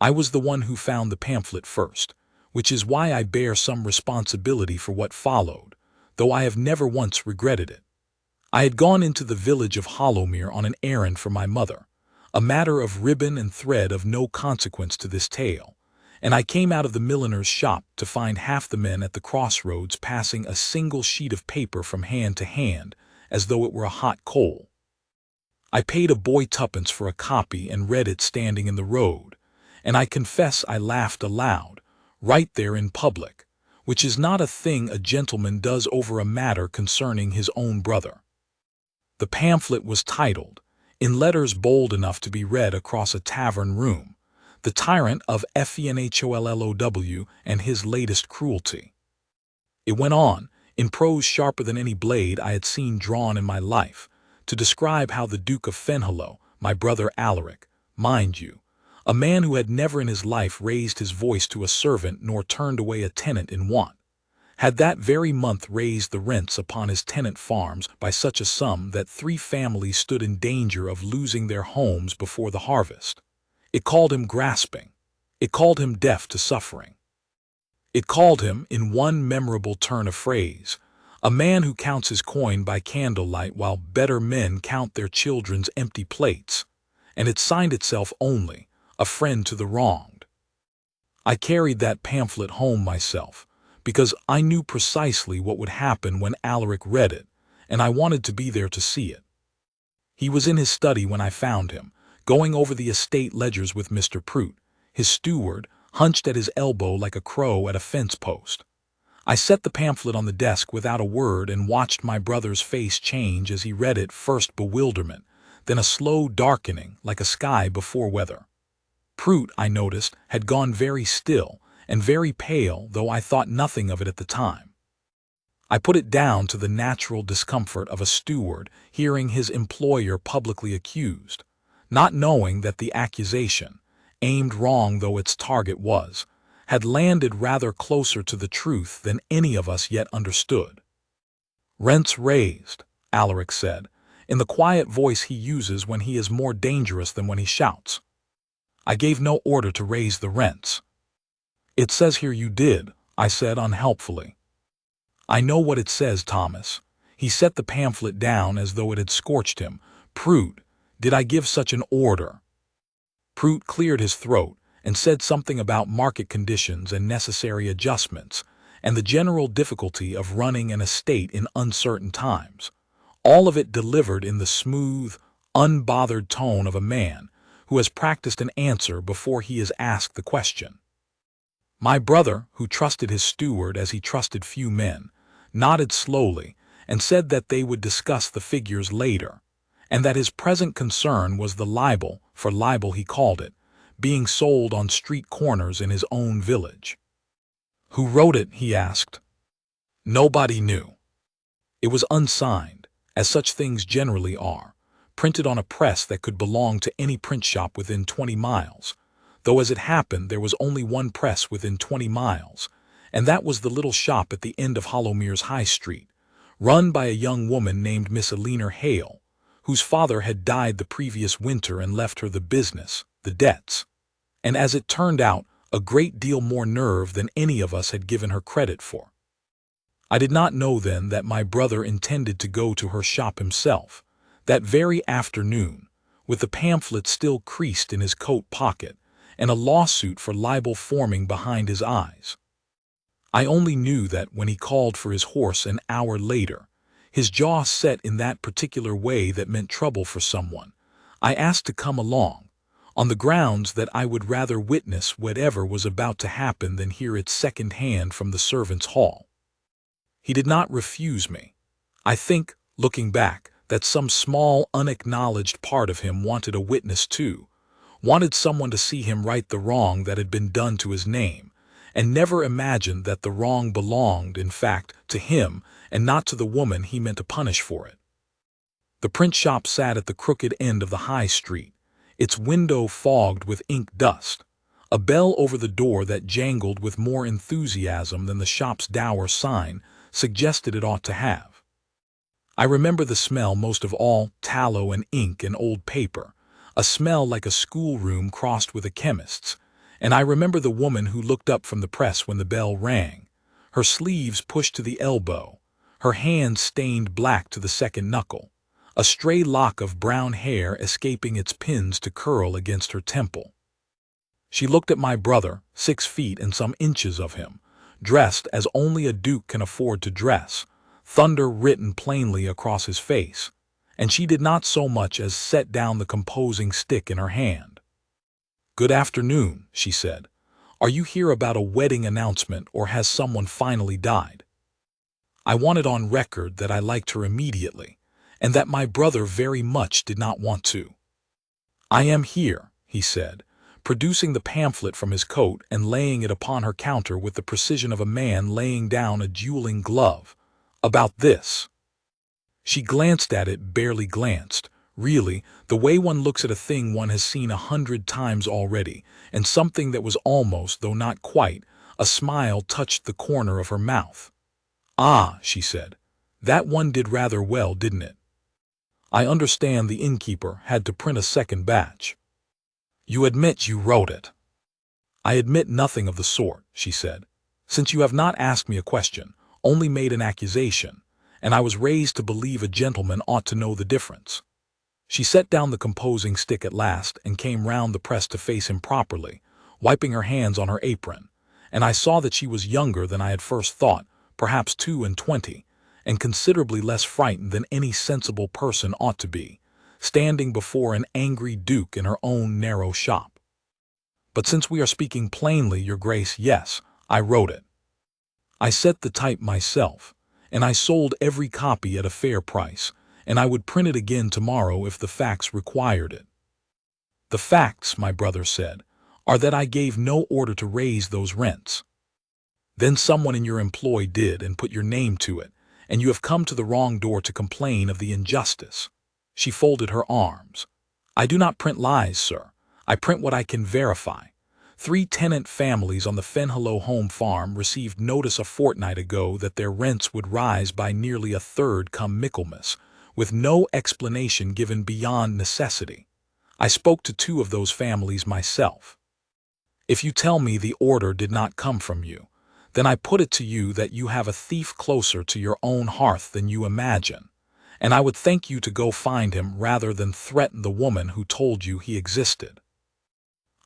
I was the one who found the pamphlet first, which is why I bear some responsibility for what followed, though I have never once regretted it. I had gone into the village of Hollowmere on an errand for my mother, a matter of ribbon and thread of no consequence to this tale, and I came out of the milliner's shop to find half the men at the crossroads passing a single sheet of paper from hand to hand, as though it were a hot coal. I paid a boy tuppence for a copy and read it standing in the road, and I confess I laughed aloud, right there in public, which is not a thing a gentleman does over a matter concerning his own brother. The pamphlet was titled, in letters bold enough to be read across a tavern room, "The Tyrant of Fenhollow and His Latest Cruelty." It went on, in prose sharper than any blade I had seen drawn in my life, to describe how the Duke of Fenhollow, my brother Alaric, mind you, a man who had never in his life raised his voice to a servant nor turned away a tenant in want, had that very month raised the rents upon his tenant farms by such a sum that 3 families stood in danger of losing their homes before the harvest. It called him grasping. It called him deaf to suffering. It called him, in one memorable turn of phrase, a man who counts his coin by candlelight while better men count their children's empty plates, and it signed itself only, a friend to the wronged. I carried that pamphlet home myself, because I knew precisely what would happen when Alaric read it, and I wanted to be there to see it. He was in his study when I found him, going over the estate ledgers with Mr. Prout, his steward, hunched at his elbow like a crow at a fence post. I set the pamphlet on the desk without a word and watched my brother's face change as he read it, first bewilderment, then a slow darkening like a sky before weather. Prout, I noticed, had gone very still and very pale, though I thought nothing of it at the time. I put it down to the natural discomfort of a steward hearing his employer publicly accused, not knowing that the accusation, aimed wrong though its target was, had landed rather closer to the truth than any of us yet understood. "Rents raised," Alaric said, in the quiet voice he uses when he is more dangerous than when he shouts. "I gave no order to raise the rents." "It says here you did," I said unhelpfully. "I know what it says, Thomas." He set the pamphlet down as though it had scorched him. "Prout, did I give such an order?" Prout cleared his throat and said something about market conditions and necessary adjustments, and the general difficulty of running an estate in uncertain times, all of it delivered in the smooth, unbothered tone of a man who has practiced an answer before he is asked the question. My brother, who trusted his steward as he trusted few men, nodded slowly and said that they would discuss the figures later, and that his present concern was the libel, for libel he called it, being sold on street corners in his own village. "Who wrote it?" he asked. Nobody knew. It was unsigned, as such things generally are, printed on a press that could belong to any print shop within 20 miles, though as it happened there was only one press within 20 miles, and that was the little shop at the end of Hollowmere's High Street, run by a young woman named Miss Eleanor Hale, whose father had died the previous winter and left her the business, the debts, and as it turned out, a great deal more nerve than any of us had given her credit for. I did not know then that my brother intended to go to her shop himself, that very afternoon, with the pamphlet still creased in his coat pocket, and a lawsuit for libel forming behind his eyes. I only knew that when he called for his horse an hour later, his jaw set in that particular way that meant trouble for someone, I asked to come along, on the grounds that I would rather witness whatever was about to happen than hear it second-hand from the servants' hall. He did not refuse me. I think, looking back, that some small, unacknowledged part of him wanted a witness too, wanted someone to see him right the wrong that had been done to his name, and never imagined that the wrong belonged, in fact, to him and not to the woman he meant to punish for it. The print shop sat at the crooked end of the High Street, its window fogged with ink dust, a bell over the door that jangled with more enthusiasm than the shop's dour sign suggested it ought to have. I remember the smell most of all, tallow and ink and old paper, a smell like a schoolroom crossed with a chemist's, And I remember the woman who looked up from the press when the bell rang, her sleeves pushed to the elbow, her hands stained black to the second knuckle, a stray lock of brown hair escaping its pins to curl against her temple. She looked at my brother, 6 feet and some inches of him, dressed as only a duke can afford to dress, thunder written plainly across his face, and she did not so much as set down the composing stick in her hand. "Good afternoon," she said. "Are you here about a wedding announcement, or has someone finally died?" I wanted on record that I liked her immediately, and that my brother very much did not want to. "I am here," he said, producing the pamphlet from his coat and laying it upon her counter with the precision of a man laying down a dueling glove. "About this." She glanced at it, barely glanced, really, the way one looks at a thing one has seen 100 times already, and something that was almost, though not quite, a smile touched the corner of her mouth. "Ah," she said, "that one did rather well, didn't it? I understand the innkeeper had to print a second batch. You admit you wrote it?" "I admit nothing of the sort," she said, "since you have not asked me a question, only made an accusation, and I was raised to believe a gentleman ought to know the difference." She set down the composing stick at last and came round the press to face him properly, wiping her hands on her apron, and I saw that she was younger than I had first thought, perhaps 22, and considerably less frightened than any sensible person ought to be, standing before an angry duke in her own narrow shop. "But since we are speaking plainly, your grace, yes, I wrote it. I set the type myself, and I sold every copy at a fair price, and I would print it again tomorrow if the facts required it." "The facts," my brother said, "are that I gave no order to raise those rents. Then someone in your employ did and put your name to it, and you have come to the wrong door to complain of the injustice." She folded her arms. "I do not print lies, sir. I print what I can verify. 3 tenant families on the Fenhallow home farm received notice a fortnight ago that their rents would rise by nearly a third come Michaelmas, with no explanation given beyond necessity. I spoke to 2 of those families myself. If you tell me the order did not come from you, then I put it to you that you have a thief closer to your own hearth than you imagine, and I would thank you to go find him rather than threaten the woman who told you he existed."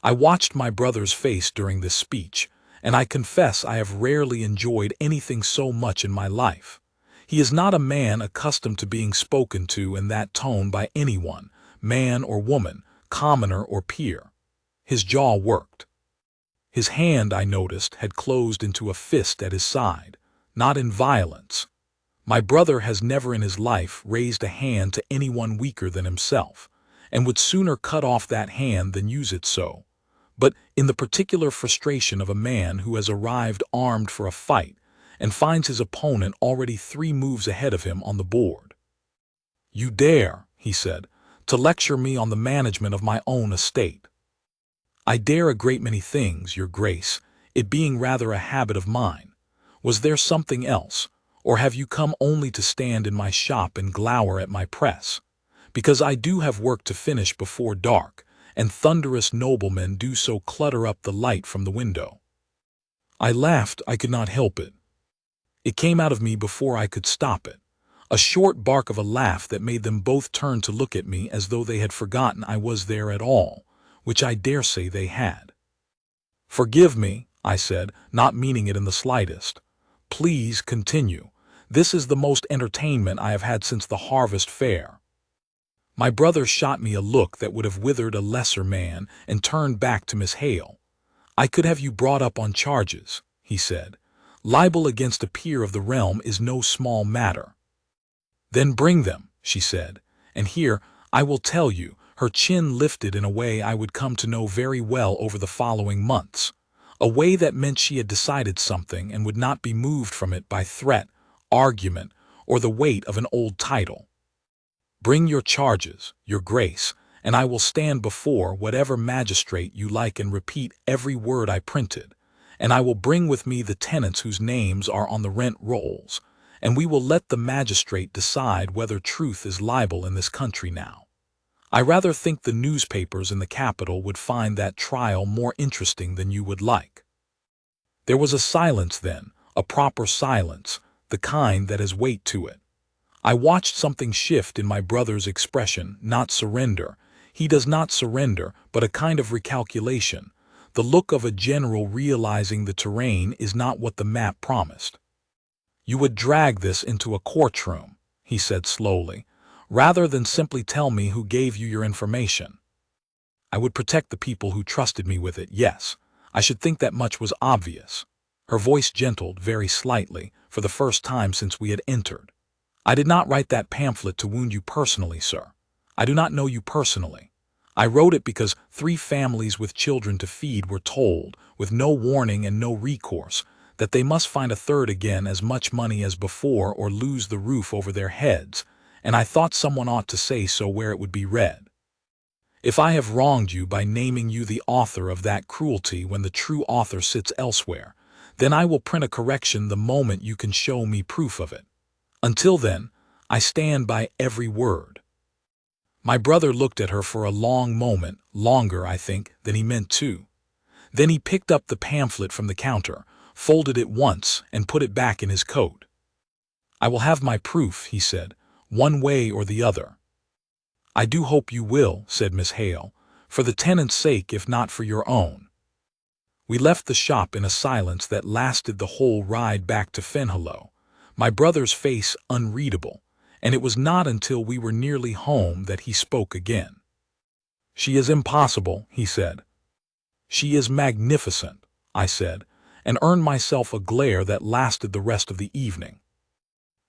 I watched my brother's face during this speech, and I confess I have rarely enjoyed anything so much in my life. He is not a man accustomed to being spoken to in that tone by anyone, man or woman, commoner or peer. His jaw worked. His hand, I noticed, had closed into a fist at his side, not in violence. My brother has never in his life raised a hand to anyone weaker than himself, and would sooner cut off that hand than use it so. But in the particular frustration of a man who has arrived armed for a fight, and finds his opponent already 3 moves ahead of him on the board. "You dare," he said, "to lecture me on the management of my own estate." "I dare a great many things, your grace, it being rather a habit of mine. Was there something else, or have you come only to stand in my shop and glower at my press? Because I do have work to finish before dark, and thunderous noblemen do so clutter up the light from the window." I laughed. I could not help it. It came out of me before I could stop it, a short bark of a laugh that made them both turn to look at me as though they had forgotten I was there at all, which I dare say they had. "Forgive me," I said, not meaning it in the slightest. "Please continue. This is the most entertainment I have had since the harvest fair." My brother shot me a look that would have withered a lesser man and turned back to Miss Hale. "I could have you brought up on charges," he said. "Libel against a peer of the realm is no small matter." "Then bring them," she said, and here, I will tell you, her chin lifted in a way I would come to know very well over the following months, a way that meant she had decided something and would not be moved from it by threat, argument, or the weight of an old title. "Bring your charges, your grace, and I will stand before whatever magistrate you like and repeat every word I printed, and I will bring with me the tenants whose names are on the rent rolls, and we will let the magistrate decide whether truth is libel in this country now. I rather think the newspapers in the capital would find that trial more interesting than you would like." There was a silence then, a proper silence, the kind that has weight to it. I watched something shift in my brother's expression, not surrender. He does not surrender, but a kind of recalculation, the look of a general realizing the terrain is not what the map promised. "You would drag this into a courtroom," he said slowly, "rather than simply tell me who gave you your information." "I would protect the people who trusted me with it, yes. I should think that much was obvious." Her voice gentled very slightly, for the first time since we had entered. "I did not write that pamphlet to wound you personally, sir. I do not know you personally. I wrote it because 3 families with children to feed were told, with no warning and no recourse, that they must find a third again as much money as before or lose the roof over their heads, and I thought someone ought to say so where it would be read. If I have wronged you by naming you the author of that cruelty when the true author sits elsewhere, then I will print a correction the moment you can show me proof of it. Until then, I stand by every word." My brother looked at her for a long moment, longer, I think, than he meant to. Then he picked up the pamphlet from the counter, folded it once, and put it back in his coat. "I will have my proof," he said, "one way or the other." "I do hope you will," said Miss Hale, "for the tenant's sake if not for your own." We left the shop in a silence that lasted the whole ride back to Fenhallow, my brother's face unreadable, and it was not until we were nearly home that he spoke again. "She is impossible," he said. "She is magnificent," I said, and earned myself a glare that lasted the rest of the evening.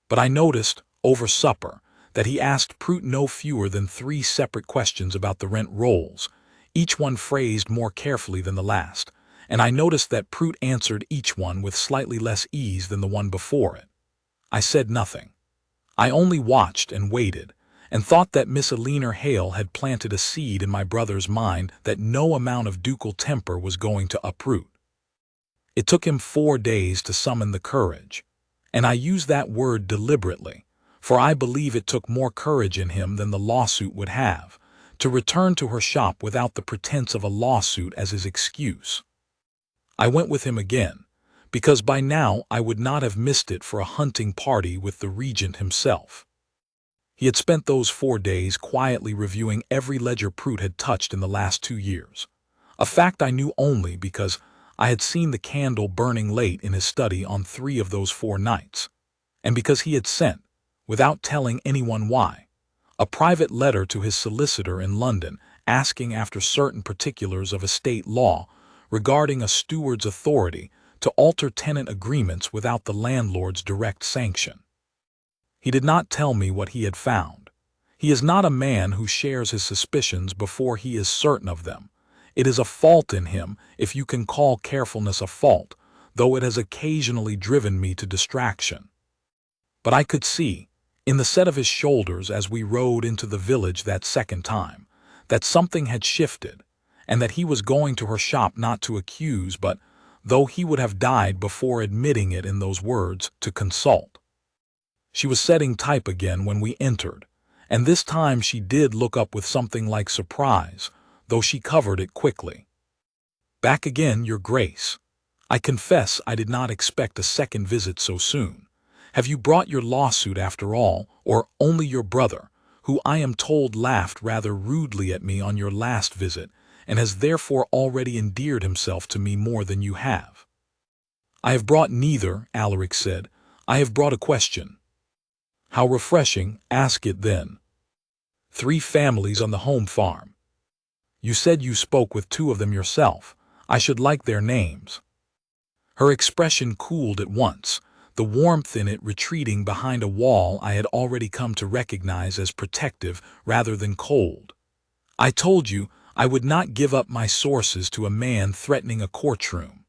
But I noticed, over supper, that he asked Prout no fewer than 3 separate questions about the rent rolls, each one phrased more carefully than the last, and I noticed that Prout answered each one with slightly less ease than the one before it. I said nothing. I only watched and waited, and thought that Miss Eleanor Hale had planted a seed in my brother's mind that no amount of ducal temper was going to uproot. It took him 4 days to summon the courage, and I use that word deliberately, for I believe it took more courage in him than the lawsuit would have, to return to her shop without the pretense of a lawsuit as his excuse. I went with him again, because by now I would not have missed it for a hunting party with the regent himself. He had spent those 4 days quietly reviewing every ledger Prout had touched in the last 2 years, a fact I knew only because I had seen the candle burning late in his study on 3 of those 4 nights, and because he had sent, without telling anyone why, a private letter to his solicitor in London asking after certain particulars of estate law regarding a steward's authority to alter tenant agreements without the landlord's direct sanction. He did not tell me what he had found. He is not a man who shares his suspicions before he is certain of them. It is a fault in him, if you can call carefulness a fault, though it has occasionally driven me to distraction. But I could see, in the set of his shoulders as we rode into the village that second time, that something had shifted, and that he was going to her shop not to accuse but, though he would have died before admitting it in those words, to consult. She was setting type again when we entered, and this time she did look up with something like surprise, though she covered it quickly. "Back again, Your Grace. I confess I did not expect a second visit so soon. Have you brought your lawsuit after all, or only your brother, who I am told laughed rather rudely at me on your last visit, and has therefore already endeared himself to me more than you have?" "I have brought neither," Alaric said. "I have brought a question." "How refreshing, ask it then." 3 families on the home farm. You said you spoke with 2 of them yourself. I should like their names." Her expression cooled at once, the warmth in it retreating behind a wall I had already come to recognize as protective rather than cold. "I told you I would not give up my sources to a man threatening a courtroom."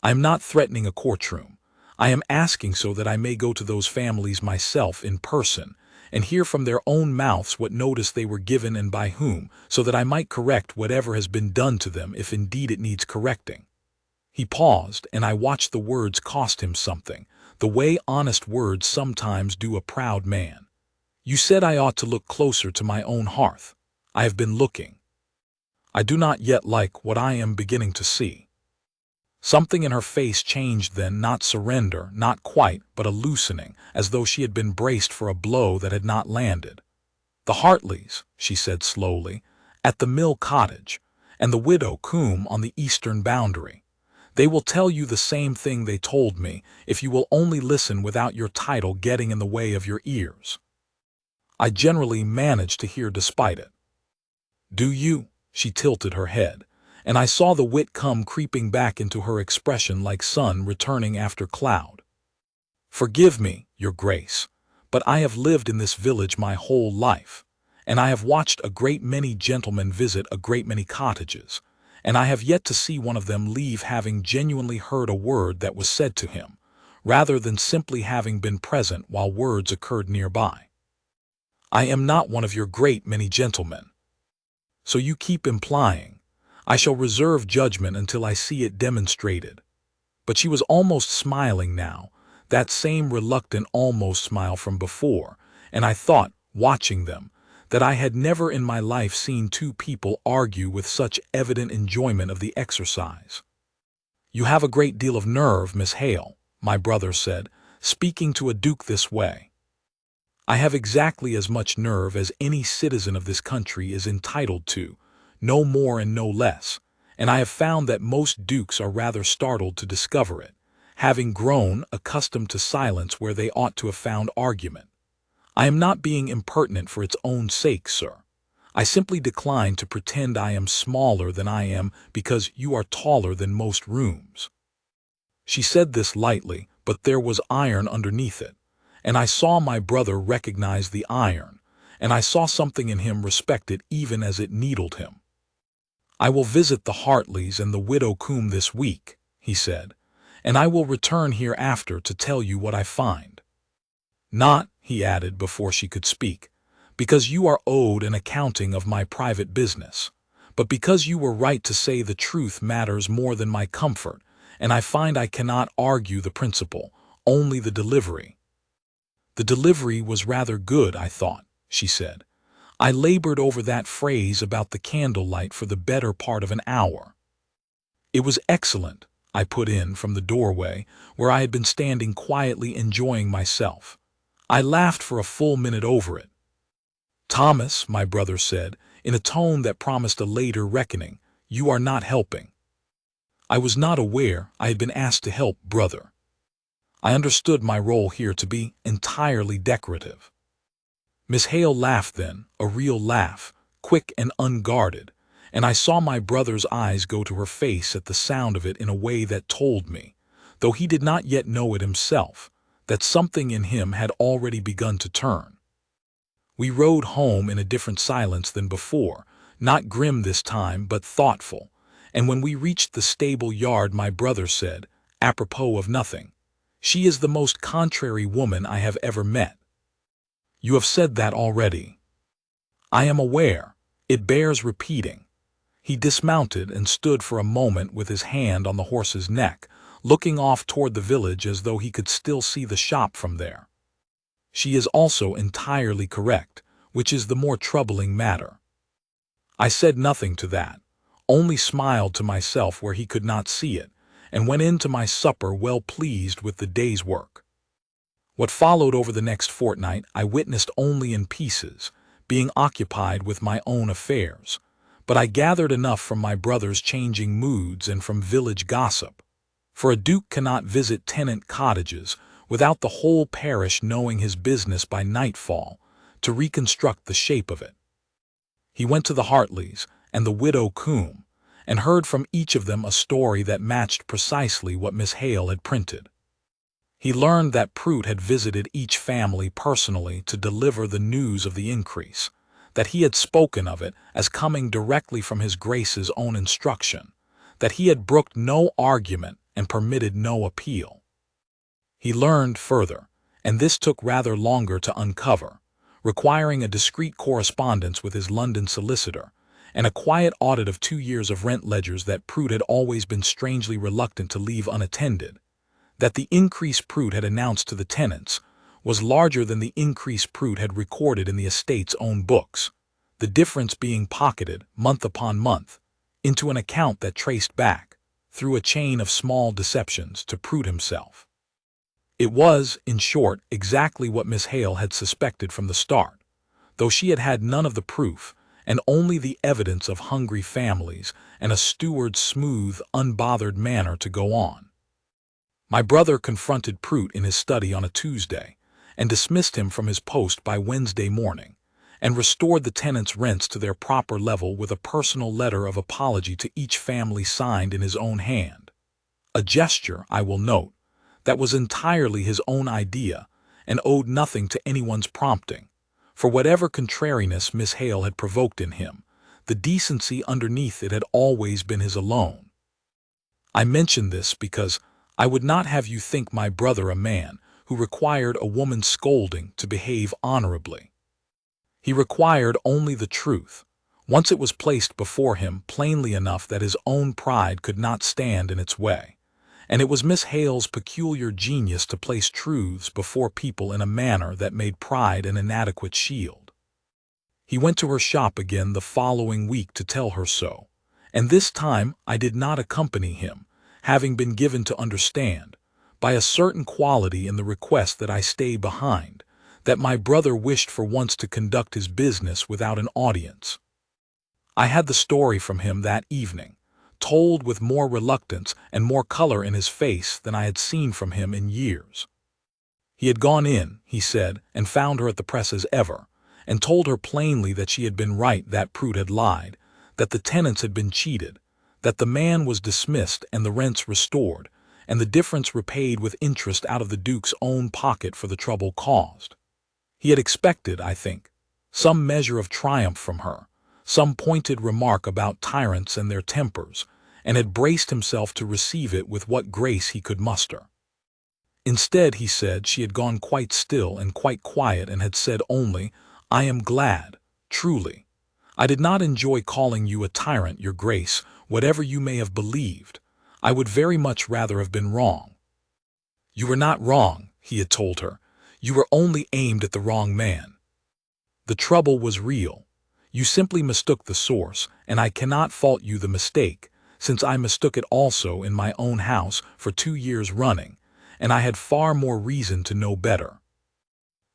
"I am not threatening a courtroom. I am asking so that I may go to those families myself in person, and hear from their own mouths what notice they were given and by whom, so that I might correct whatever has been done to them if indeed it needs correcting." He paused, and I watched the words cost him something, the way honest words sometimes do a proud man. "You said I ought to look closer to my own hearth. I have been looking. I do not yet like what I am beginning to see." Something in her face changed then, not surrender, not quite, but a loosening, as though she had been braced for a blow that had not landed. "The Hartleys," she said slowly, "at the Mill Cottage, and the widow Combe on the eastern boundary. They will tell you the same thing they told me, if you will only listen without your title getting in the way of your ears." I generally manage to hear despite it. "Do you?" She tilted her head, and I saw the wit come creeping back into her expression like sun returning after cloud. "Forgive me, your grace, but I have lived in this village my whole life, and I have watched a great many gentlemen visit a great many cottages, and I have yet to see one of them leave having genuinely heard a word that was said to him, rather than simply having been present while words occurred nearby. I am not one of your great many gentlemen. So you keep implying. I shall reserve judgment until I see it demonstrated." But she was almost smiling now, that same reluctant almost smile from before, and I thought, watching them, that I had never in my life seen two people argue with such evident enjoyment of the exercise. "You have a great deal of nerve, Miss Hale," my brother said, "speaking to a duke this way." "I have exactly as much nerve as any citizen of this country is entitled to, no more and no less, and I have found that most dukes are rather startled to discover it, having grown accustomed to silence where they ought to have found argument. I am not being impertinent for its own sake, sir. I simply decline to pretend I am smaller than I am because you are taller than most rooms." She said this lightly, but there was iron underneath it, and I saw my brother recognize the iron, and I saw something in him respect it even as it needled him. "I will visit the Hartleys and the widow Combe this week," he said, "and I will return hereafter to tell you what I find. Not," he added before she could speak, "because you are owed an accounting of my private business, but because you were right to say the truth matters more than my comfort, and I find I cannot argue the principle, only the delivery." "The delivery was rather good, I thought," she said. "I labored over that phrase about the candlelight for the better part of an hour." "It was excellent," I put in from the doorway, where I had been standing quietly enjoying myself. "I laughed for a full minute over it." "Thomas," my brother said, in a tone that promised a later reckoning, "you are not helping." I was not aware I had been asked to help, brother. I understood my role here to be entirely decorative. Miss Hale laughed then, a real laugh, quick and unguarded, and I saw my brother's eyes go to her face at the sound of it in a way that told me, though he did not yet know it himself, that something in him had already begun to turn. We rode home in a different silence than before, not grim this time but thoughtful, and when we reached the stable yard my brother said, apropos of nothing, "She is the most contrary woman I have ever met." "You have said that already." "I am aware. It bears repeating." He dismounted and stood for a moment with his hand on the horse's neck, looking off toward the village as though he could still see the shop from there. "She is also entirely correct, which is the more troubling matter." I said nothing to that, only smiled to myself where he could not see it, and went in to my supper well pleased with the day's work. What followed over the next fortnight I witnessed only in pieces, being occupied with my own affairs, but I gathered enough from my brother's changing moods and from village gossip, for a duke cannot visit tenant cottages without the whole parish knowing his business by nightfall, to reconstruct the shape of it. He went to the Hartleys and the widow Combe, and heard from each of them a story that matched precisely what Miss Hale had printed. He learned that Prout had visited each family personally to deliver the news of the increase, that he had spoken of it as coming directly from his Grace's own instruction, that he had brooked no argument and permitted no appeal. He learned further, and this took rather longer to uncover, requiring a discreet correspondence with his London solicitor, and a quiet audit of 2 years of rent ledgers that Prout had always been strangely reluctant to leave unattended, that the increase Prout had announced to the tenants was larger than the increase Prout had recorded in the estate's own books, the difference being pocketed, month upon month, into an account that traced back, through a chain of small deceptions, to Prut himself. It was, in short, exactly what Miss Hale had suspected from the start, though she had had none of the proof, and only the evidence of hungry families and a steward's smooth, unbothered manner to go on. My brother confronted Prut in his study on a Tuesday, and dismissed him from his post by Wednesday morning, and restored the tenants' rents to their proper level with a personal letter of apology to each family signed in his own hand. A gesture, I will note, that was entirely his own idea and owed nothing to anyone's prompting, for whatever contrariness Miss Hale had provoked in him, the decency underneath it had always been his alone. I mention this because I would not have you think my brother a man who required a woman's scolding to behave honorably. He required only the truth, once it was placed before him plainly enough that his own pride could not stand in its way, and it was Miss Hale's peculiar genius to place truths before people in a manner that made pride an inadequate shield. He went to her shop again the following week to tell her so, and this time I did not accompany him, having been given to understand, by a certain quality in the request that I stay behind, that my brother wished for once to conduct his business without an audience. I had the story from him that evening, told with more reluctance and more color in his face than I had seen from him in years. He had gone in, he said, and found her at the press as ever, and told her plainly that she had been right, that Prut had lied, that the tenants had been cheated, that the man was dismissed and the rents restored, and the difference repaid with interest out of the Duke's own pocket for the trouble caused. He had expected, I think, some measure of triumph from her, some pointed remark about tyrants and their tempers, and had braced himself to receive it with what grace he could muster. Instead, he said, she had gone quite still and quite quiet and had said only, "I am glad, truly. I did not enjoy calling you a tyrant, your grace, whatever you may have believed. I would very much rather have been wrong." "You were not wrong," he had told her. "You were only aimed at the wrong man. The trouble was real. You simply mistook the source, and I cannot fault you the mistake, since I mistook it also in my own house for 2 years running, and I had far more reason to know better."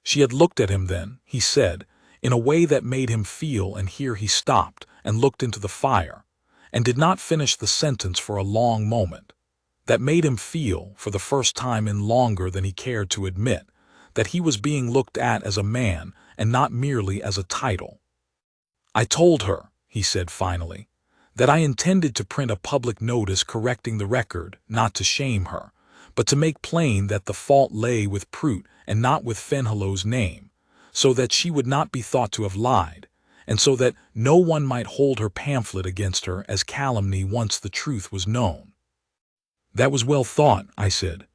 She had looked at him then, he said, in a way that made him feel, and here he stopped and looked into the fire, and did not finish the sentence for a long moment, that made him feel, for the first time in longer than he cared to admit, that he was being looked at as a man and not merely as a title. "I told her," he said finally, "that I intended to print a public notice correcting the record, not to shame her, but to make plain that the fault lay with Prut and not with Fenhallow's name, so that she would not be thought to have lied, and so that no one might hold her pamphlet against her as calumny once the truth was known." "That was well thought," I said.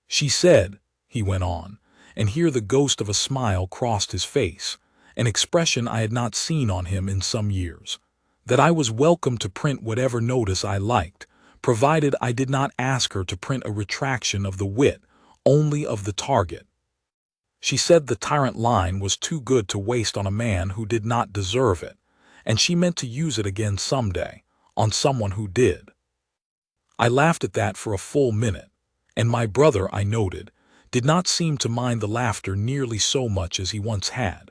"She said," he went on, and here the ghost of a smile crossed his face, an expression I had not seen on him in some years, "that I was welcome to print whatever notice I liked, provided I did not ask her to print a retraction of the wit, only of the target. She said the Tyrant line was too good to waste on a man who did not deserve it, and she meant to use it again someday, on someone who did." I laughed at that for a full minute, and my brother, I noted, did not seem to mind the laughter nearly so much as he once had.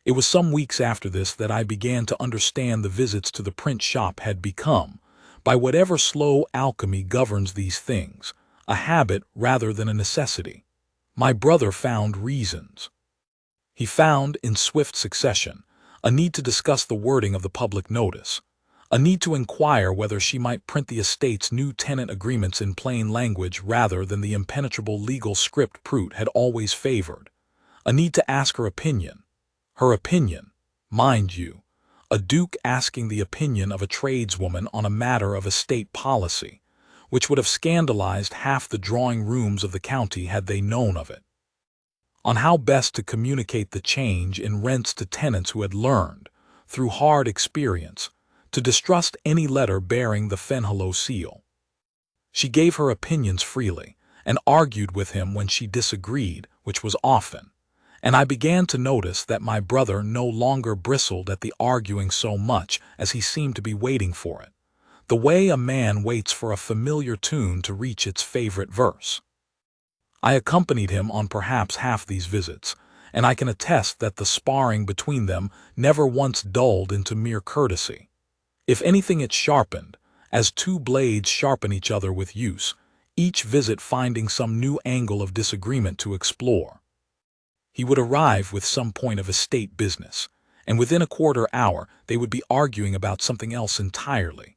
It was some weeks after this that I began to understand the visits to the print shop had become, by whatever slow alchemy governs these things, a habit rather than a necessity. My brother found reasons. He found, in swift succession, a need to discuss the wording of the public notice, a need to inquire whether she might print the estate's new tenant agreements in plain language rather than the impenetrable legal script Prut had always favored, a need to ask her opinion. Her opinion, mind you, a duke asking the opinion of a tradeswoman on a matter of estate policy, which would have scandalized half the drawing-rooms of the county had they known of it. On how best to communicate the change in rents to tenants who had learned, through hard experience, to distrust any letter bearing the Fenhallow seal. She gave her opinions freely, and argued with him when she disagreed, which was often, and I began to notice that my brother no longer bristled at the arguing so much as he seemed to be waiting for it, the way a man waits for a familiar tune to reach its favorite verse. I accompanied him on perhaps half these visits, and I can attest that the sparring between them never once dulled into mere courtesy. If anything, it sharpened, as two blades sharpen each other with use, each visit finding some new angle of disagreement to explore. He would arrive with some point of estate business, and within a quarter hour they would be arguing about something else entirely.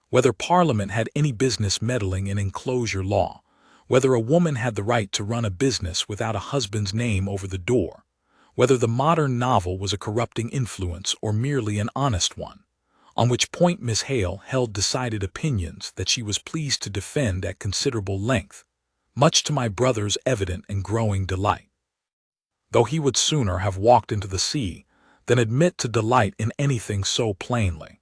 Whether Parliament had any business meddling in enclosure law, whether a woman had the right to run a business without a husband's name over the door, whether the modern novel was a corrupting influence or merely an honest one, on which point Miss Hale held decided opinions that she was pleased to defend at considerable length, much to my brother's evident and growing delight. Though he would sooner have walked into the sea than admit to delight in anything so plainly.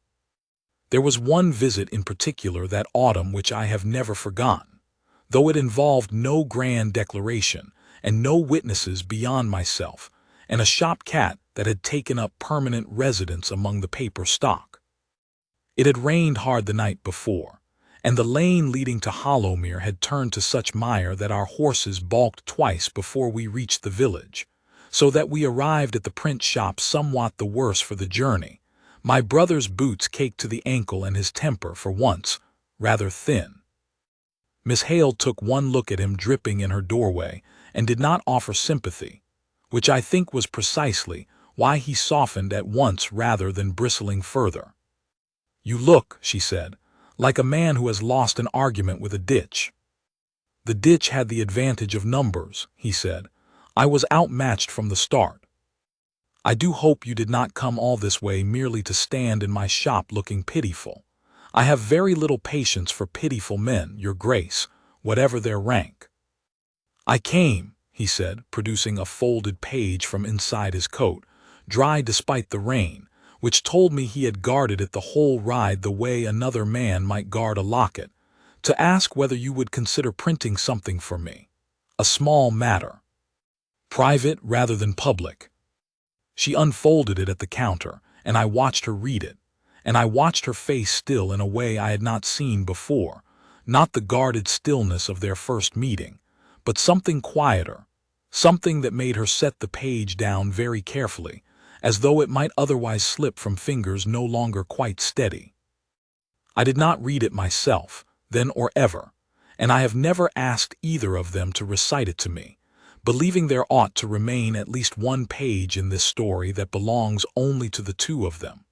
There was one visit in particular that autumn which I have never forgotten, though it involved no grand declaration and no witnesses beyond myself and a shop cat that had taken up permanent residence among the paper stock. It had rained hard the night before, and the lane leading to Hollowmere had turned to such mire that our horses balked twice before we reached the village, so that we arrived at the print shop somewhat the worse for the journey, my brother's boots caked to the ankle and his temper, for once, rather thin. Miss Hale took one look at him dripping in her doorway and did not offer sympathy, which I think was precisely why he softened at once rather than bristling further. "You look," she said, "like a man who has lost an argument with a ditch." "The ditch had the advantage of numbers," he said. "I was outmatched from the start. I do hope you did not come all this way merely to stand in my shop looking pitiful. I have very little patience for pitiful men, your grace, whatever their rank." "I came," he said, producing a folded page from inside his coat, dry despite the rain, which told me he had guarded it the whole ride the way another man might guard a locket, "to ask whether you would consider printing something for me. A small matter. Private rather than public." She unfolded it at the counter, and I watched her read it, and I watched her face still in a way I had not seen before, not the guarded stillness of their first meeting, but something quieter, something that made her set the page down very carefully, as though it might otherwise slip from fingers no longer quite steady. I did not read it myself, then or ever, and I have never asked either of them to recite it to me, believing there ought to remain at least one page in this story that belongs only to the two of them.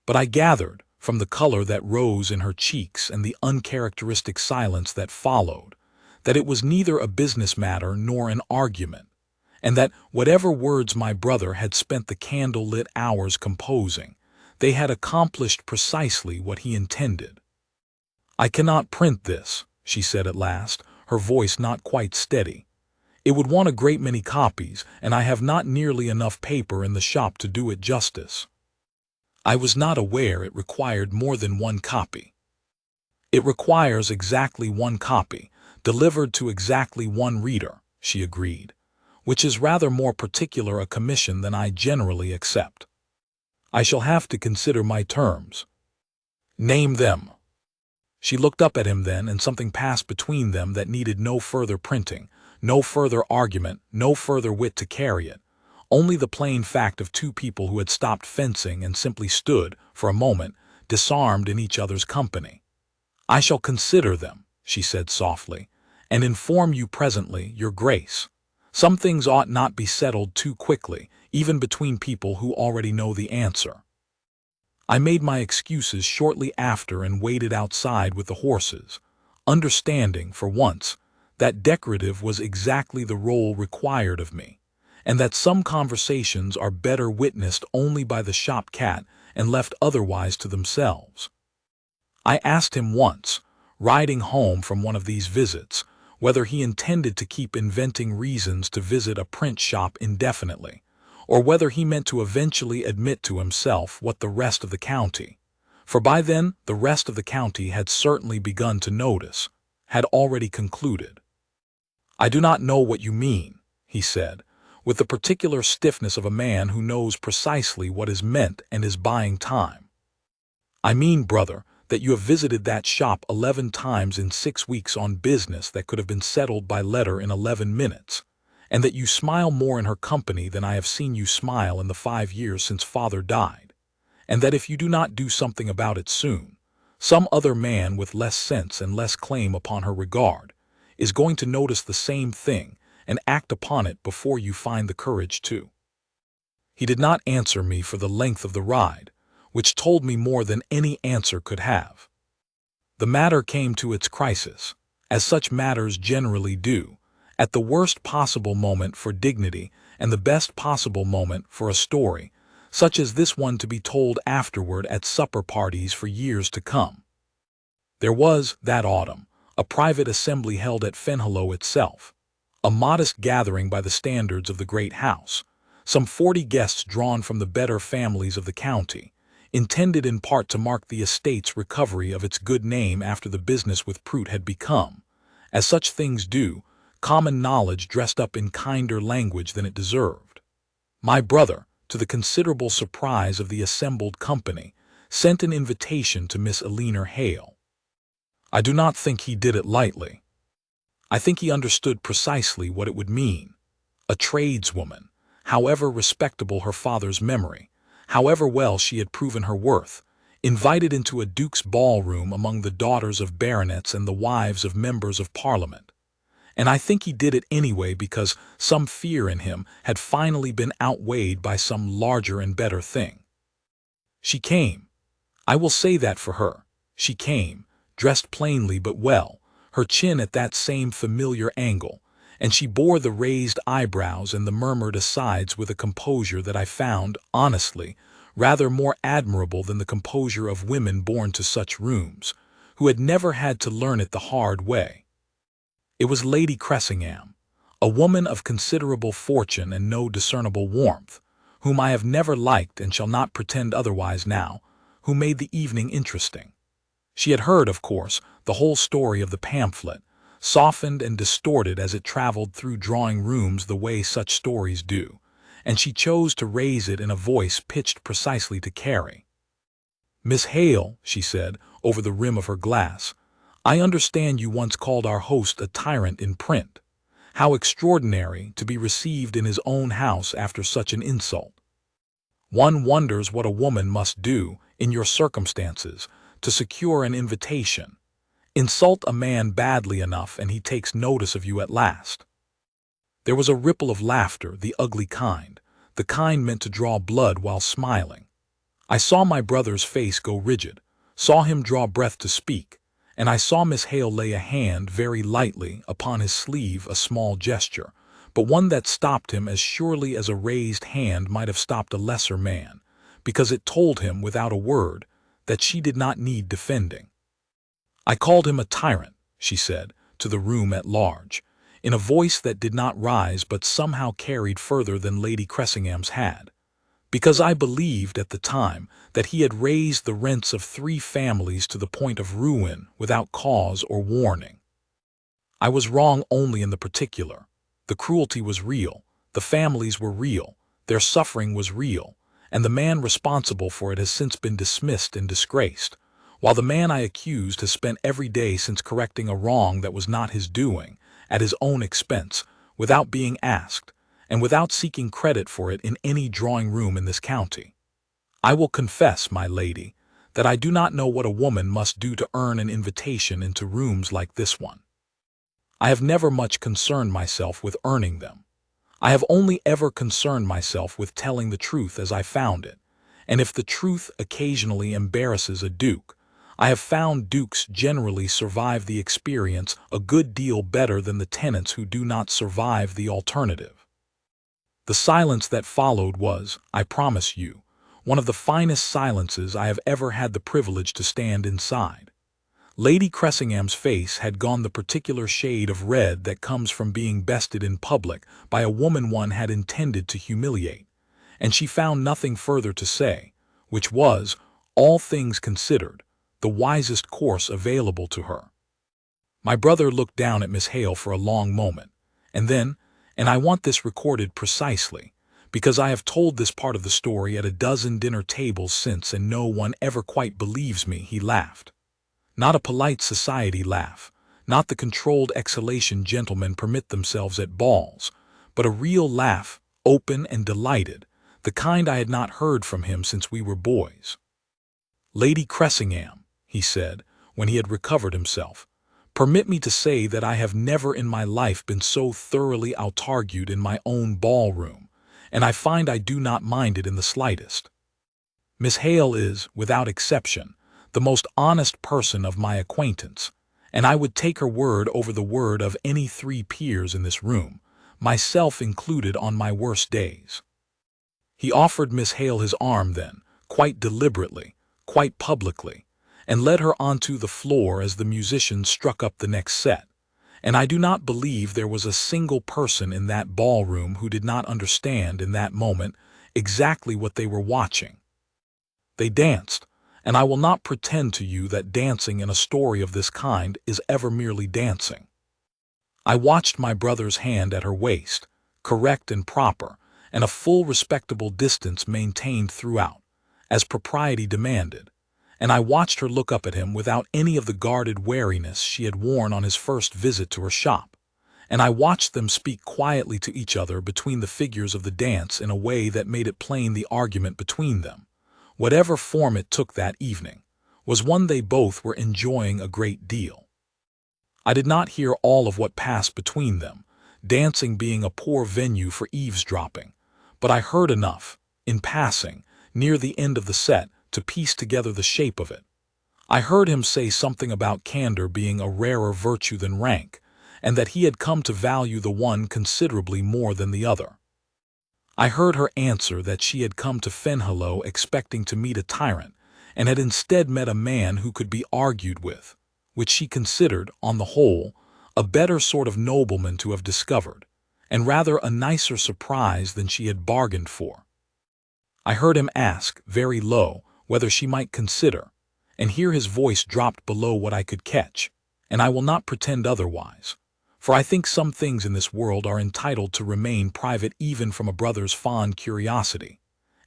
But I gathered, from the color that rose in her cheeks and the uncharacteristic silence that followed, that it was neither a business matter nor an argument, and that whatever words my brother had spent the candle-lit hours composing, they had accomplished precisely what he intended. "I cannot print this," she said at last, her voice not quite steady. "It would want a great many copies, and I have not nearly enough paper in the shop to do it justice." I was not aware it required more than one copy. "It requires exactly one copy, delivered to exactly one reader," she agreed, "which is rather more particular a commission than I generally accept. I shall have to consider my terms." "Name them." She looked up at him then, and something passed between them that needed no further printing, no further argument, no further wit to carry it, only the plain fact of two people who had stopped fencing and simply stood, for a moment, disarmed in each other's company. "I shall consider them," she said softly, "and inform you presently, your grace. Some things ought not be settled too quickly, even between people who already know the answer." I made my excuses shortly after and waited outside with the horses, understanding, for once, that decorative was exactly the role required of me, and that some conversations are better witnessed only by the shop cat and left otherwise to themselves. I asked him once, riding home from one of these visits, whether he intended to keep inventing reasons to visit a print shop indefinitely, or whether he meant to eventually admit to himself what the rest of the county, for by then the rest of the county had certainly begun to notice, had already concluded. "I do not know what you mean," he said, with the particular stiffness of a man who knows precisely what is meant and is buying time. I mean, brother, that you have visited that shop 11 times in 6 weeks on business that could have been settled by letter in 11 minutes, and that you smile more in her company than I have seen you smile in the 5 years since father died, and that if you do not do something about it soon, some other man with less sense and less claim upon her regard is going to notice the same thing and act upon it before you find the courage to. He did not answer me for the length of the ride, which told me more than any answer could have. The matter came to its crisis, as such matters generally do, at the worst possible moment for dignity and the best possible moment for a story, such as this one to be told afterward at supper parties for years to come. There was, that autumn, a private assembly held at Fenhalow itself, a modest gathering by the standards of the great house, some 40 guests drawn from the better families of the county, intended in part to mark the estate's recovery of its good name after the business with Prout had become, as such things do, common knowledge dressed up in kinder language than it deserved. My brother, to the considerable surprise of the assembled company, sent an invitation to Miss Eleanor Hale. I do not think he did it lightly. I think he understood precisely what it would mean. A tradeswoman, however respectable her father's memory, however well she had proven her worth, invited into a duke's ballroom among the daughters of baronets and the wives of members of Parliament. And I think he did it anyway because some fear in him had finally been outweighed by some larger and better thing. She came. I will say that for her. She came, dressed plainly but well, her chin at that same familiar angle, and she bore the raised eyebrows and the murmured asides with a composure that I found, honestly, rather more admirable than the composure of women born to such rooms, who had never had to learn it the hard way. It was Lady Cressingham, a woman of considerable fortune and no discernible warmth, whom I have never liked and shall not pretend otherwise now, who made the evening interesting. She had heard, of course, the whole story of the pamphlet, softened and distorted as it traveled through drawing-rooms the way such stories do, and she chose to raise it in a voice pitched precisely to Carrie. "Miss Hale," she said, over the rim of her glass, "I understand you once called our host a tyrant in print. How extraordinary to be received in his own house after such an insult. One wonders what a woman must do, in your circumstances, to secure an invitation. Insult a man badly enough and he takes notice of you at last." There was a ripple of laughter, the ugly kind, the kind meant to draw blood while smiling. I saw my brother's face go rigid, saw him draw breath to speak, and I saw Miss Hale lay a hand very lightly upon his sleeve, a small gesture, but one that stopped him as surely as a raised hand might have stopped a lesser man, because it told him, without a word, that she did not need defending. "I called him a tyrant," she said, to the room at large, in a voice that did not rise but somehow carried further than Lady Cressingham's had, "because I believed at the time that he had raised the rents of 3 families to the point of ruin without cause or warning. I was wrong only in the particular. The cruelty was real, the families were real, their suffering was real, and the man responsible for it has since been dismissed and disgraced, while the man I accused has spent every day since correcting a wrong that was not his doing, at his own expense, without being asked, and without seeking credit for it in any drawing-room in this county. I will confess, my lady, that I do not know what a woman must do to earn an invitation into rooms like this one. I have never much concerned myself with earning them. I have only ever concerned myself with telling the truth as I found it, and if the truth occasionally embarrasses a duke, I have found dukes generally survive the experience a good deal better than the tenants who do not survive the alternative. The silence that followed was, I promise you, one of the finest silences I have ever had the privilege to stand inside. Lady Cressingham's face had gone the particular shade of red that comes from being bested in public by a woman one had intended to humiliate, and she found nothing further to say, which was, all things considered, the wisest course available to her. My brother looked down at Miss Hale for a long moment, and then, And I want this recorded precisely, because I have told this part of the story at a dozen dinner tables since and no one ever quite believes me. He laughed. Not a polite society laugh, not the controlled exhalation gentlemen permit themselves at balls, but a real laugh, open and delighted, the kind I had not heard from him since we were boys. "Lady Cressingham," he said, when he had recovered himself, "permit me to say that I have never in my life been so thoroughly outargued in my own ballroom, and I find I do not mind it in the slightest. Miss Hale is, without exception, the most honest person of my acquaintance, and I would take her word over the word of any 3 peers in this room, myself included on my worst days." He offered Miss Hale his arm then, quite deliberately, quite publicly, and led her onto the floor as the musicians struck up the next set, and I do not believe there was a single person in that ballroom who did not understand in that moment exactly what they were watching. They danced, and I will not pretend to you that dancing in a story of this kind is ever merely dancing. I watched my brother's hand at her waist, correct and proper, and a full respectable distance maintained throughout, as propriety demanded, and I watched her look up at him without any of the guarded wariness she had worn on his first visit to her shop, and I watched them speak quietly to each other between the figures of the dance in a way that made it plain the argument between them, whatever form it took that evening, was one they both were enjoying a great deal. I did not hear all of what passed between them, dancing being a poor venue for eavesdropping, but I heard enough, in passing, near the end of the set, to piece together the shape of it. I heard him say something about candor being a rarer virtue than rank, and that he had come to value the one considerably more than the other. I heard her answer that she had come to Fenhallow expecting to meet a tyrant, and had instead met a man who could be argued with, which she considered, on the whole, a better sort of nobleman to have discovered, and rather a nicer surprise than she had bargained for. I heard him ask, very low, whether she might consider, and here his voice dropped below what I could catch, and I will not pretend otherwise, for I think some things in this world are entitled to remain private even from a brother's fond curiosity,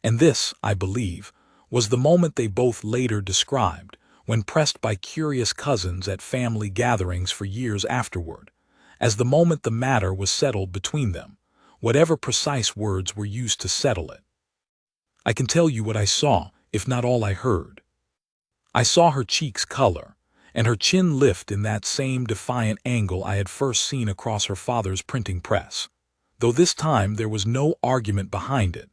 and this, I believe, was the moment they both later described, when pressed by curious cousins at family gatherings for years afterward, as the moment the matter was settled between them, whatever precise words were used to settle it. I can tell you what I saw, if not all I heard. I saw her cheeks color, and her chin lift in that same defiant angle I had first seen across her father's printing press, though this time there was no argument behind it,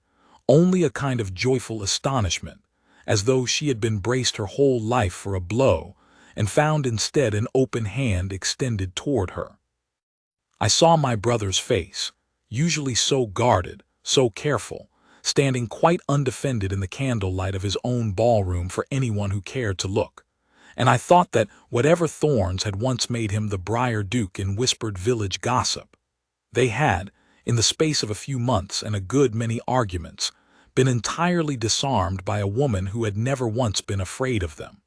only a kind of joyful astonishment, as though she had been braced her whole life for a blow, and found instead an open hand extended toward her. I saw my brother's face, usually so guarded, so careful, standing quite undefended in the candlelight of his own ballroom for anyone who cared to look, and I thought that whatever thorns had once made him the Briar Duke in whispered village gossip, they had, in the space of a few months and a good many arguments, been entirely disarmed by a woman who had never once been afraid of them.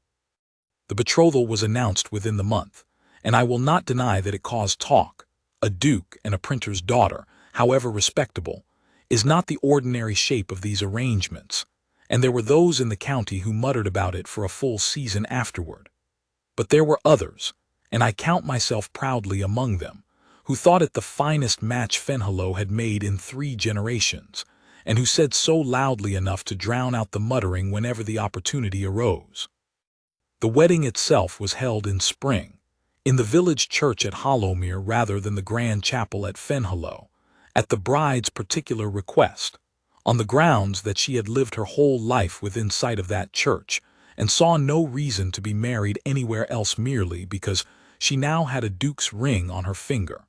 The betrothal was announced within the month, and I will not deny that it caused talk. A duke and a printer's daughter, however respectable, is not the ordinary shape of these arrangements, and there were those in the county who muttered about it for a full season afterward. But there were others, and I count myself proudly among them, who thought it the finest match Fenhallow had made in 3 generations, and who said so loudly enough to drown out the muttering whenever the opportunity arose. The wedding itself was held in spring, in the village church at Hollowmere rather than the grand chapel at Fenhallow, at the bride's particular request, on the grounds that she had lived her whole life within sight of that church, and saw no reason to be married anywhere else merely because she now had a duke's ring on her finger.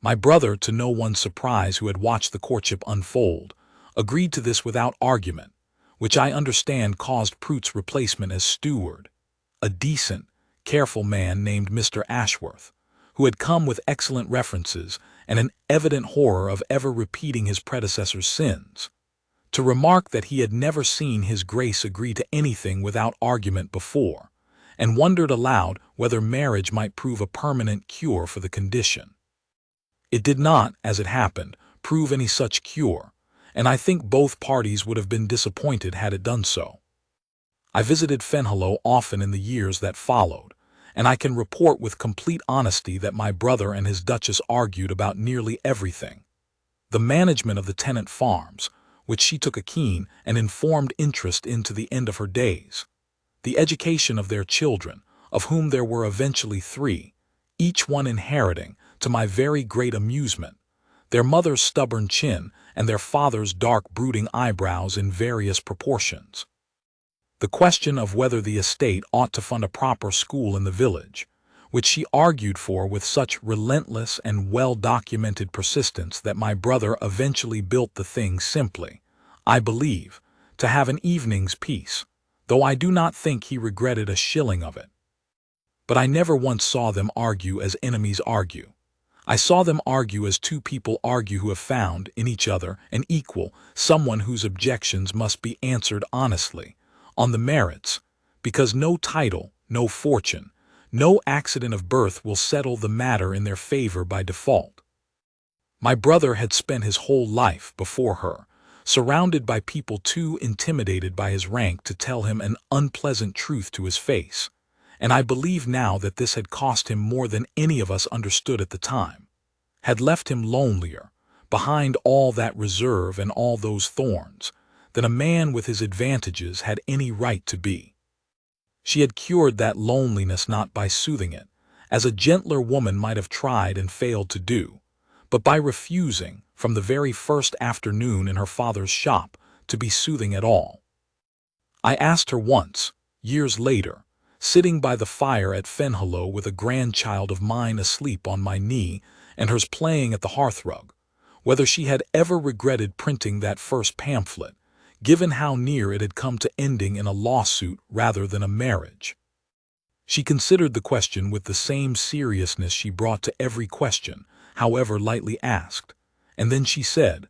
My brother, to no one's surprise who had watched the courtship unfold, agreed to this without argument, which I understand caused Prout's replacement as steward, a decent, careful man named Mr. Ashworth, who had come with excellent references and an evident horror of ever repeating his predecessor's sins, to remark that he had never seen his grace agree to anything without argument before, and wondered aloud whether marriage might prove a permanent cure for the condition. It did not, as it happened, prove any such cure, and I think both parties would have been disappointed had it done so. I visited Fenhalow often in the years that followed, and I can report with complete honesty that my brother and his Duchess argued about nearly everything. The management of the tenant farms, which she took a keen and informed interest in to the end of her days, the education of their children, of whom there were eventually 3, each one inheriting, to my very great amusement, their mother's stubborn chin and their father's dark brooding eyebrows in various proportions. The question of whether the estate ought to fund a proper school in the village, which she argued for with such relentless and well-documented persistence that my brother eventually built the thing simply, I believe, to have an evening's peace, though I do not think he regretted a shilling of it. But I never once saw them argue as enemies argue. I saw them argue as two people argue who have found in each other an equal, someone whose objections must be answered honestly, on the merits, because no title, no fortune, no accident of birth will settle the matter in their favor by default. My brother had spent his whole life before her, surrounded by people too intimidated by his rank to tell him an unpleasant truth to his face, and I believe now that this had cost him more than any of us understood at the time, had left him lonelier, behind all that reserve and all those thorns, than a man with his advantages had any right to be. She had cured that loneliness not by soothing it, as a gentler woman might have tried and failed to do, but by refusing, from the very first afternoon in her father's shop, to be soothing at all. I asked her once, years later, sitting by the fire at Fenhalow with a grandchild of mine asleep on my knee and hers playing at the hearthrug, whether she had ever regretted printing that first pamphlet, given how near it had come to ending in a lawsuit rather than a marriage. She considered the question with the same seriousness she brought to every question, however lightly asked, and then she said,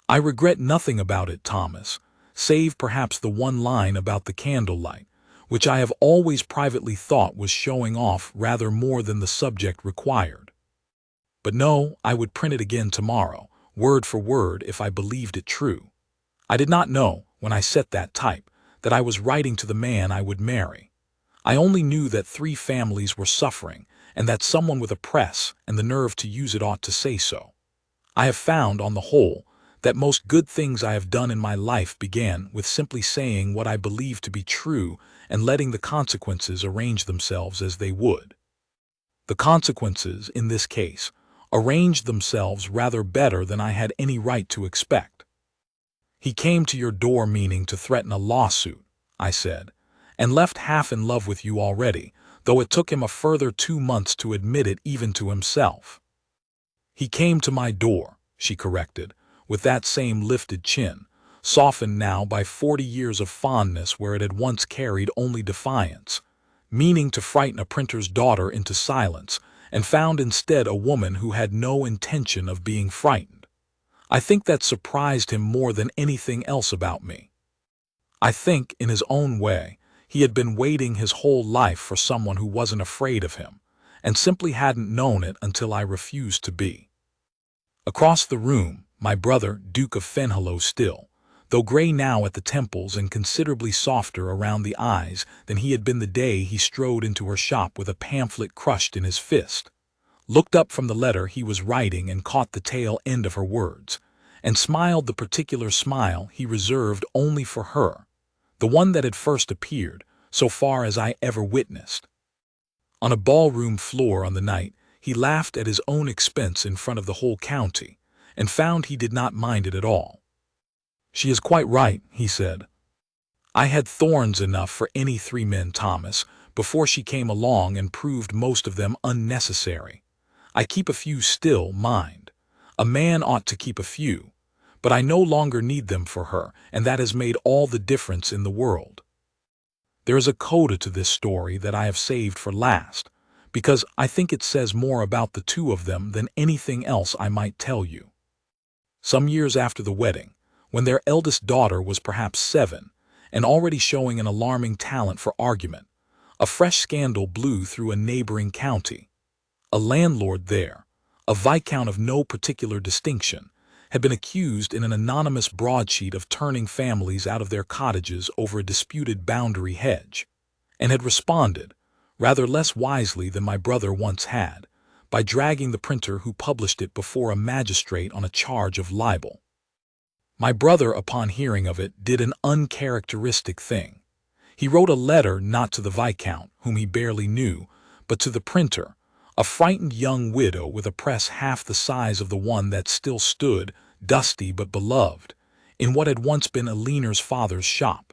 "I regret nothing about it, Thomas, save perhaps the one line about the candlelight, which I have always privately thought was showing off rather more than the subject required. But no, I would print it again tomorrow, word for word, if I believed it true. I did not know, when I set that type, that I was writing to the man I would marry. I only knew that 3 families were suffering, and that someone with a press and the nerve to use it ought to say so. I have found, on the whole, that most good things I have done in my life began with simply saying what I believed to be true and letting the consequences arrange themselves as they would. The consequences, in this case, arranged themselves rather better than I had any right to expect. He came to your door meaning to threaten a lawsuit," I said, "and left half in love with you already, though it took him a further 2 months to admit it even to himself." "He came to my door," she corrected, with that same lifted chin, softened now by 40 years of fondness where it had once carried only defiance, meaning to frighten a printer's daughter into silence, and found instead a woman who had no intention of being frightened. I think that surprised him more than anything else about me. I think, in his own way, he had been waiting his whole life for someone who wasn't afraid of him, and simply hadn't known it until I refused to be. Across the room, my brother, Duke of Fenhalow still, though gray now at the temples and considerably softer around the eyes than he had been the day he strode into her shop with a pamphlet crushed in his fist, looked up from the letter he was writing and caught the tail end of her words, and smiled the particular smile he reserved only for her, the one that had first appeared, so far as I ever witnessed. On a ballroom floor on the night, he laughed at his own expense in front of the whole county, and found he did not mind it at all. "She is quite right," he said. "I had thorns enough for any 3 men, Thomas, before she came along and proved most of them unnecessary. I keep a few still, mind. A man ought to keep a few, but I no longer need them for her, and that has made all the difference in the world. There is a coda to this story that I have saved for last, because I think it says more about the 2 of them than anything else I might tell you. Some years after the wedding, when their eldest daughter was perhaps 7, and already showing an alarming talent for argument, a fresh scandal blew through a neighboring county. A landlord there, a viscount of no particular distinction, had been accused in an anonymous broadsheet of turning families out of their cottages over a disputed boundary hedge, and had responded, rather less wisely than my brother once had, by dragging the printer who published it before a magistrate on a charge of libel. My brother, upon hearing of it, did an uncharacteristic thing. He wrote a letter not to the viscount, whom he barely knew, but to the printer, a frightened young widow with a press half the size of the one that still stood, dusty but beloved, in what had once been Aliner's father's shop.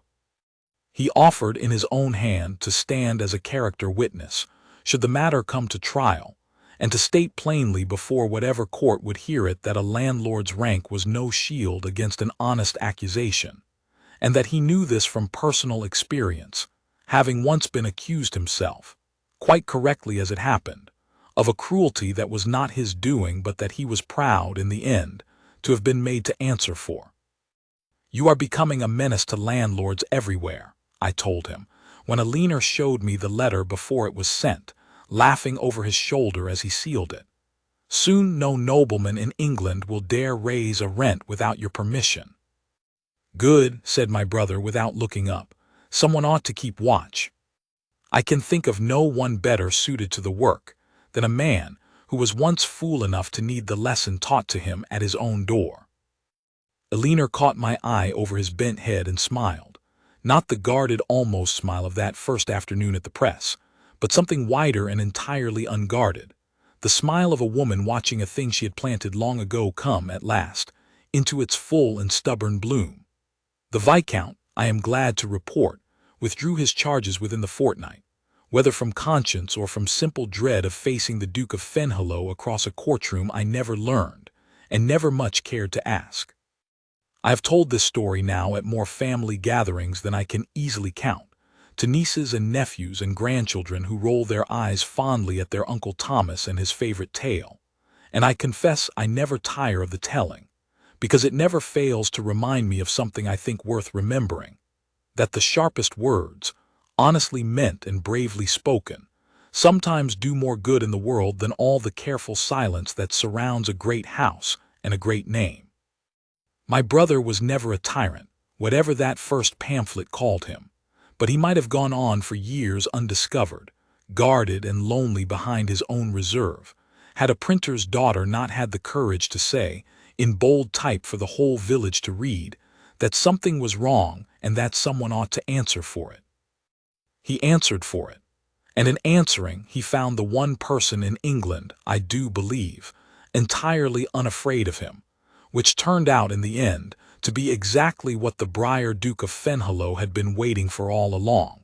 He offered in his own hand to stand as a character witness, should the matter come to trial, and to state plainly before whatever court would hear it that a landlord's rank was no shield against an honest accusation, and that he knew this from personal experience, having once been accused himself, quite correctly as it happened, of a cruelty that was not his doing but that he was proud, in the end, to have been made to answer for. "You are becoming a menace to landlords everywhere," I told him, when Aliner showed me the letter before it was sent, laughing over his shoulder as he sealed it. "Soon no nobleman in England will dare raise a rent without your permission." "Good," said my brother without looking up. "Someone ought to keep watch. I can think of no one better suited to the work than a man who was once fool enough to need the lesson taught to him at his own door." Aliner caught my eye over his bent head and smiled, not the guarded almost smile of that first afternoon at the press, but something wider and entirely unguarded, the smile of a woman watching a thing she had planted long ago come, at last, into its full and stubborn bloom. The viscount, I am glad to report, withdrew his charges within the fortnight, whether from conscience or from simple dread of facing the Duke of Fenhallow across a courtroom I never learned, and never much cared to ask. I have told this story now at more family gatherings than I can easily count, to nieces and nephews and grandchildren who roll their eyes fondly at their Uncle Thomas and his favorite tale, and I confess I never tire of the telling, because it never fails to remind me of something I think worth remembering, that the sharpest words, honestly meant and bravely spoken, sometimes do more good in the world than all the careful silence that surrounds a great house and a great name. My brother was never a tyrant, whatever that first pamphlet called him, but he might have gone on for years undiscovered, guarded and lonely behind his own reserve, had a printer's daughter not had the courage to say, in bold type for the whole village to read, that something was wrong and that someone ought to answer for it. He answered for it, and in answering he found the one person in England, I do believe, entirely unafraid of him, which turned out in the end to be exactly what the Briar Duke of Fenhallow had been waiting for all along.